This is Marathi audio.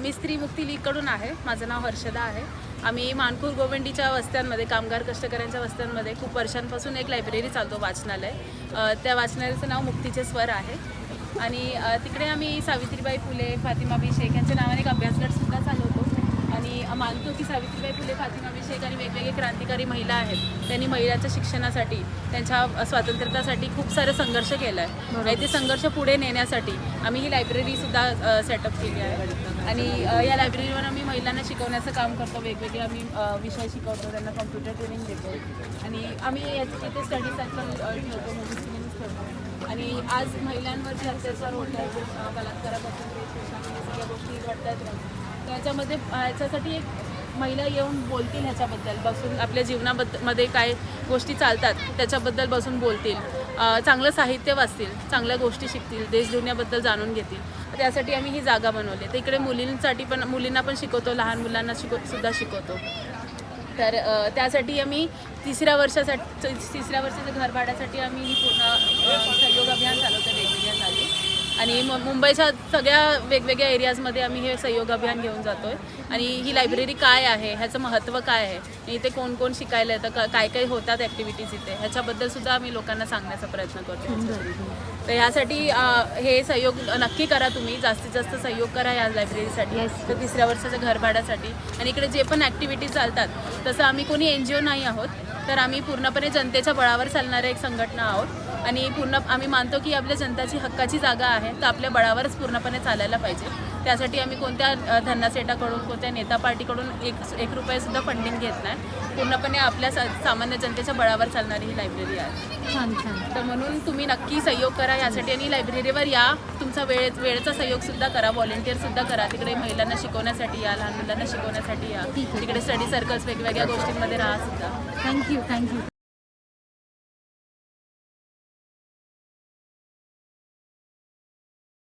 मी स्त्री मुक्ती लीगकडून आहे. माझं नाव हर्षदा आहे. आम्ही मानपूर गोवंडीच्या वस्त्यांमध्ये, कामगार कष्टकऱ्यांच्या वस्त्यांमध्ये खूप वर्षांपासून एक लायब्ररी चालतो, वाचनालय. त्या वाचनालयाचं नाव मुक्तीचे स्वर आहे. आणि तिकडे आम्ही सावित्रीबाई फुले, फातिमाबाई शेख यांच्या नावाने एक अभ्यासगटसुद्धा चालवतो. आणि मानतो की सावित्रीबाई फुले, फातिमाबाई शेख आणि वेगवेगळे क्रांतिकारी महिला आहेत. त्यांनी महिलांच्या शिक्षणासाठी, त्यांच्या स्वातंत्र्यासाठी खूप सारे संघर्ष केला आहे. आणि ते संघर्ष पुढे नेण्यासाठी आम्ही ही लायब्ररीसुद्धा सेटअप केली आहे. आणि या लायब्ररीवर आम्ही महिलांना शिकवण्याचं काम करतो. वेगवेगळे आम्ही विषय शिकवतो, त्यांना कॉम्प्युटर ट्रेनिंग देतो. आणि आम्ही इथे स्टडी सर्कल ठेवतो, मूव्ही फिल्म्स ठेवतो. आणि आज महिलांवर जे अत्याचार होत आहेत, बलात्कारापासून सगळ्या गोष्टी घडतात, त्याच्यामध्ये ह्याच्यासाठी एक महिला येऊन बोलतील, ह्याच्याबद्दल बसून आपल्या जीवनामध्ये काय गोष्टी चालतात त्याच्याबद्दल बसून बोलतील, चांगलं साहित्य वाचतील, चांगल्या गोष्टी शिकतील, देशदुनियाबद्दल जाणून घेतील. त्यासाठी आम्ही ही जागा बनवली. तर इकडे मुलींना पण शिकवतो, लहान मुलांना सुद्धा शिकवतो. तर त्यासाठी आम्ही तिसऱ्या वर्षाच्या घरभाड्यासाठी आम्ही ही पूर्ण सहयोग अभियान चालवतो वेगवेगळ्या जागी. आणि मुंबईच्या सगळ्या वेगवेगळ्या एरियाजमध्ये आम्ही हे सहयोग अभियान घेऊन जातो आहे. आणि ही लायब्ररी काय आहे, ह्याचं महत्त्व काय आहे, इथे कोण कोण शिकायला येतं, काय काय होतात ॲक्टिव्हिटीज इथे, ह्याच्याबद्दलसुद्धा आम्ही लोकांना सांगण्याचा प्रयत्न करतो. तर ह्यासाठी हे सहयोग नक्की करा, तुम्ही जास्तीत जास्त सहयोग करा या लायब्ररीसाठी, तर तिसऱ्या वर्षाच्या घरभाड्यासाठी. आणि इकडे जे पण ॲक्टिव्हिटीज चालतात, तसं आम्ही कोणी NGO नाही आहोत, तर आम्ही पूर्णपणे जनतेच्या बळावर चालणाऱ्या एक संघटना आहोत. आणि आम्ही मानतो की आपल्या जनताची हक्काची जागा आहे, तर आपल्या बळावरच पूर्णपणे चालायला पाहिजे. त्यासाठी आम्ही कोणत्या धन्नासेठाकडून, कोणत्या नेता पार्टीकडून एक रुपयासुद्धा फंडिंग घेत नाही. पूर्णपणे आपल्या सामान्य जनतेच्या बळावर चालणारी ही लायब्ररी आहे. छान छान. तर म्हणून तुम्ही नक्की सहयोग करा यासाठी. आणि लायब्ररीवर या, तुमचा वेळेचा सहयोगसुद्धा करा, व्हॉलेंटिअरसुद्धा करा. तिकडे महिलांना शिकवण्यासाठी या, लहान मुलांना शिकवण्यासाठी या. तिकडे स्टडी सर्कल्स, वेगवेगळ्या गोष्टींमध्ये राहा सुद्धा. थँक्यू.